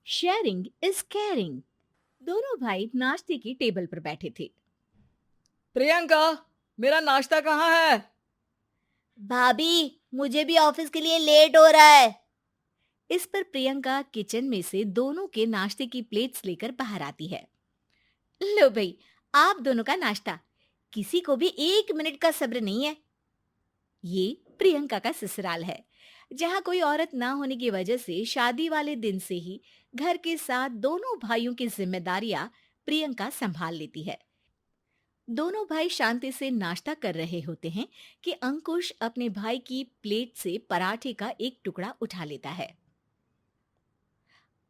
Sharing is caring. दोनों भाई नाश्ते की टेबल पर बैठे थे। प्रियंका, मेरा नाश्ता कहाँ है? भाभी, मुझे भी ऑफिस के लिए लेट हो रहा है। इस पर प्रियंका किचन में से दोनों के नाश्ते की प्लेट्स लेकर बाहर आती है। लो भाई, आप दोनों का नाश्ता। किसी को भी 1 मिनट का सब्र नहीं है। ये प्रियंका का ससुराल है, जहाँ कोई औरत ना होने की वजह से शादी वाले दिन से ही घर के साथ दोनों भाइयों की जिम्मेदारियां प्रियंका संभाल लेती है। दोनों भाई शांति से नाश्ता कर रहे होते हैं कि अंकुश अपने भाई की प्लेट से पराठे का एक टुकड़ा उठा लेता है।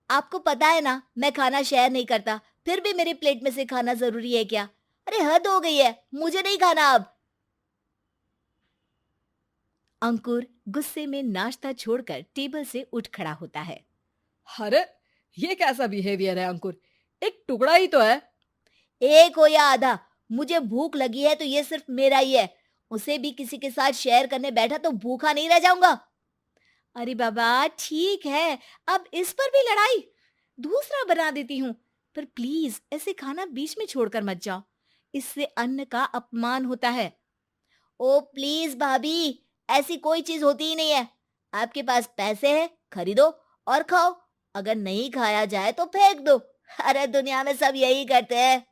आपको पता है ना, मैं खाना शेयर नहीं करता, फिर भी मेरी प्लेट में से खाना जरूरी है क्या? अरे हद हो गई है, मुझे नहीं खाना अब। अंकुर गुस्से में नाश्ता छोड़कर टेबल से उठ खड़ा होता है। अरे, ये कैसा बिहेवियर है अंकुर? एक टुकड़ा ही तो है। एक हो या आधा, मुझे भूख लगी है तो ये सिर्फ मेरा ही है। उसे भी किसी के साथ शेयर करने बैठा तो भूखा नहीं रह जाऊंगा। अरे बाबा ठीक है, अब इस पर भी लड़ाई। दूसरा बना देती हूँ, पर प्लीज ऐसे खाना बीच में छोड़कर मत जाओ। इससे अन्न का अपमान होता है। ओ प्लीज भाभी, ऐसी कोई चीज होती ही नहीं है। आपके पास पैसे हैं, खरीदो और खाओ। अगर नहीं खाया जाए तो फेंक दो। अरे दुनिया में सब यही करते हैं।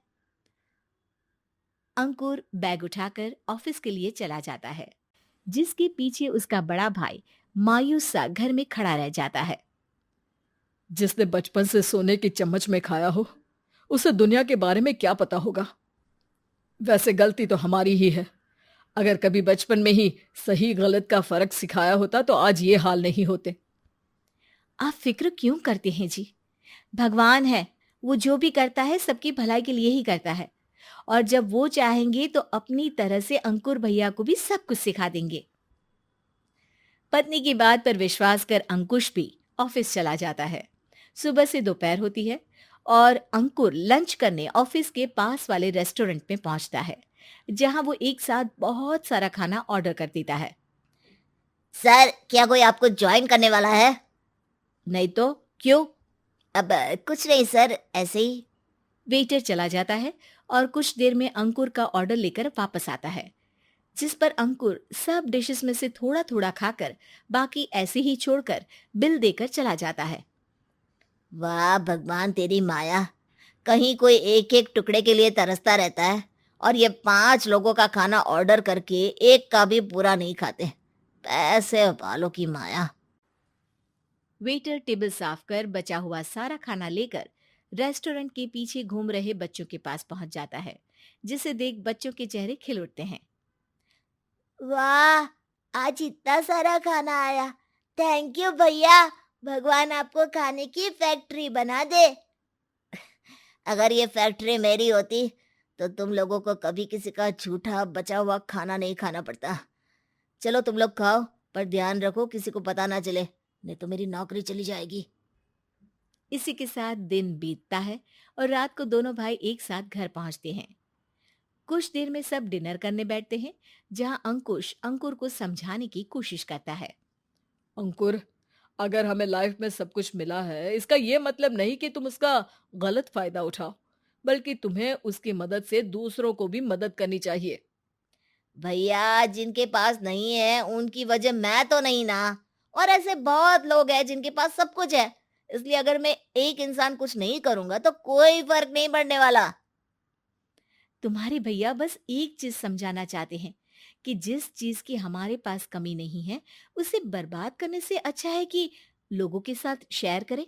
अंकुर बैग उठाकर ऑफिस के लिए चला जाता है, जिसके पीछे उसका बड़ा भाई मायूस सा घर में खड़ा रह जाता है। जिसने बचपन से सोने की चम्मच में खाया हो, उसे दुनिया के बारे में क्या पता होगा। वैसे गलती तो हमारी ही है। अगर कभी बचपन में ही सही गलत का फर्क सिखाया होता तो आज ये हाल नहीं होते। आप फिक्र क्यों करते हैं जी? भगवान है, वो जो भी करता है सबकी भलाई के लिए ही करता है। और जब वो चाहेंगे तो अपनी तरह से अंकुर भैया को भी सब कुछ सिखा देंगे। पत्नी की बात पर विश्वास कर अंकुश भी ऑफिस चला जाता है। सुबह से दोपहर होती है और अंकुर लंच करने ऑफिस के पास वाले रेस्टोरेंट में पहुंचता है, जहां वो एक साथ बहुत सारा खाना ऑर्डर कर देता है। सर, क्या कोई आपको ज्वाइन करने वाला है? नहीं तो क्यों? अब कुछ नहीं सर, ऐसे ही। वेटर चला जाता है और कुछ देर में अंकुर का ऑर्डर लेकर वापस आता है, जिस पर अंकुर सब डिशेस में से थोड़ा थोड़ा खाकर बाकी ऐसे ही छोड़कर बिल देकर चला जाता है। वाह भगवान, तेरी माया। कहीं कोई एक एक टुकड़े के लिए तरसता रहता है और ये 5 लोगों का खाना ऑर्डर करके एक का भी पूरा नहीं खाते। पैसे वालों की माया। वेटर टेबल साफ कर बचा हुआ सारा खाना लेकर रेस्टोरेंट के पीछे घूम रहे बच्चों के पास पहुंच जाता है, जिसे देख बच्चों के चेहरे खिल उठते हैं। वाह, आज इतना सारा खाना आया। थैंक यू भैया। भगवान आपको खाने की फैक्ट्री बना दे। अगर ये फैक्ट्री मेरी होती तो तुम लोगों को कभी किसी का झूठा बचा हुआ खाना नहीं खाना पड़ता। चलो तुम लोग खाओ, पर ध्यान रखो किसी को पता ना चले, नहीं तो मेरी नौकरी चली जाएगी। इसी के साथ दिन बीतता है और रात को दोनों भाई एक साथ घर पहुंचते हैं। कुछ देर में सब डिनर करने बैठते हैं, जहां अंकुश अंकुर को समझाने की कोशिश करता है। अंकुर, अगर हमें लाइफ में सब कुछ मिला है, इसका ये मतलब नहीं कि तुम उसका गलत फायदा उठाओ, बल्कि तुम्हें उसकी मदद से दूसरों को भी मदद करनी चाहिए। भैया, जिनके पास नहीं है उनकी वजह मैं तो नहीं ना। और ऐसे बहुत लोग हैं जिनके पास सब कुछ है। इसलिए अगर मैं एक इंसान कुछ नहीं करूंगा तो कोई फर्क नहीं पड़ने वाला। तुम्हारे भैया बस एक चीज समझाना चाहते हैं कि जिस चीज की हमारे पास कमी नहीं है, उसे बर्बाद करने से अच्छा है कि लोगों के साथ शेयर करें।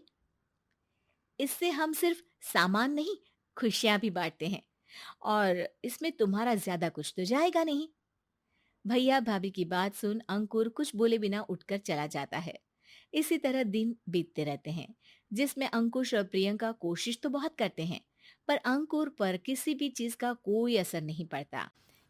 इससे हम सिर्फ सामान नहीं, खुशियां भी बांटते हैं, और इसमें तुम्हारा ज्यादा कुछ तो जाएगा नहीं। भैया भाभी की बात सुन अंकुर कुछ बोले बिना उठकर चला जाता है। इसी तरह दिन बीतते रहते हैं, जिसमें अंकुश और प्रियंका कोशिश तो बहुत करते हैं, पर अंकुर पर किसी भी चीज का कोई असर नहीं पड़ता।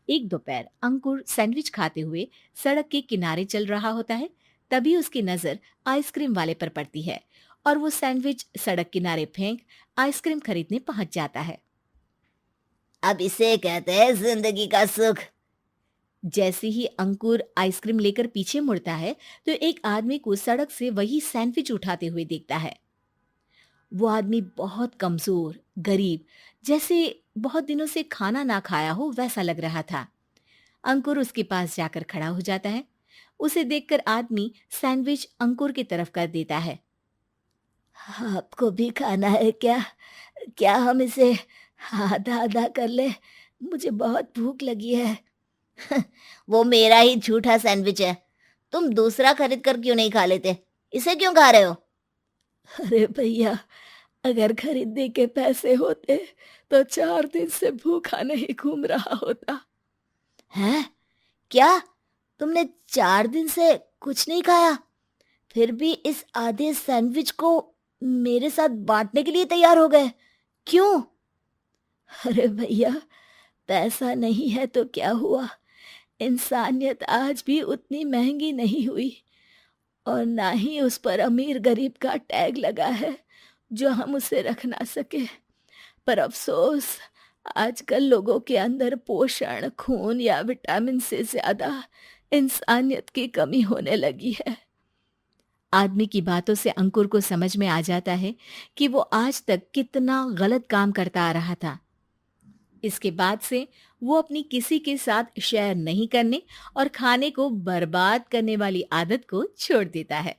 एक दोपहर अंकुर सैंडविच खाते हुए सड़क के किनारे चल रहा होता है। तभी उसकी नजर आइसक्रीम वाले पर पड़ती है और वो सैंडविच सड़क किनारे फेंक आइसक्रीम खरीदने पहुंच जाता है। अब इसे कहते हैं जिंदगी का सुख। जैसे ही अंकुर आइसक्रीम लेकर पीछे मुड़ता है, तो एक आदमी को सड़क से वही सैंडविच उठाते हुए देखता है। वो आदमी बहुत कमजोर, गरीब, जैसे बहुत दिनों से खाना ना खाया हो वैसा लग रहा था। अंकुर उसके पास जाकर खड़ा हो जाता है। उसे देखकर आदमी सैंडविच अंकुर की तरफ कर देता है। आपको भी खाना है क्या? क्या हम इसे आधा आधा कर ले? मुझे बहुत भूख लगी है। वो मेरा ही झूठा सैंडविच है। तुम दूसरा खरीद कर क्यों नहीं खा लेते? इसे क्यों खा रहे हो? अरे भैया, अगर खरीदने के पैसे होते तो 4 दिन से भूखा नहीं घूम रहा होता। हैं? क्या? तुमने 4 दिन से कुछ नहीं खाया? फिर भी इस आधे सैंडविच को मेरे साथ बांटने के लिए तैयार हो गए? क्यों? अरे भैया, पैसा नहीं है तो क्या हुआ, इंसानियत आज भी उतनी महंगी नहीं हुई, और ना ही उस पर अमीर गरीब का टैग लगा है जो हम उसे रख ना सके। पर अफसोस, आजकल लोगों के अंदर पोषण, खून या विटामिन से ज्यादा इंसानियत की कमी होने लगी है। आदमी की बातों से अंकुर को समझ में आ जाता है कि वो आज तक कितना गलत काम करता आ रहा था। इसके बाद से वो अपनी किसी के साथ शेयर नहीं करने और खाने को बर्बाद करने वाली आदत को छोड़ देता है।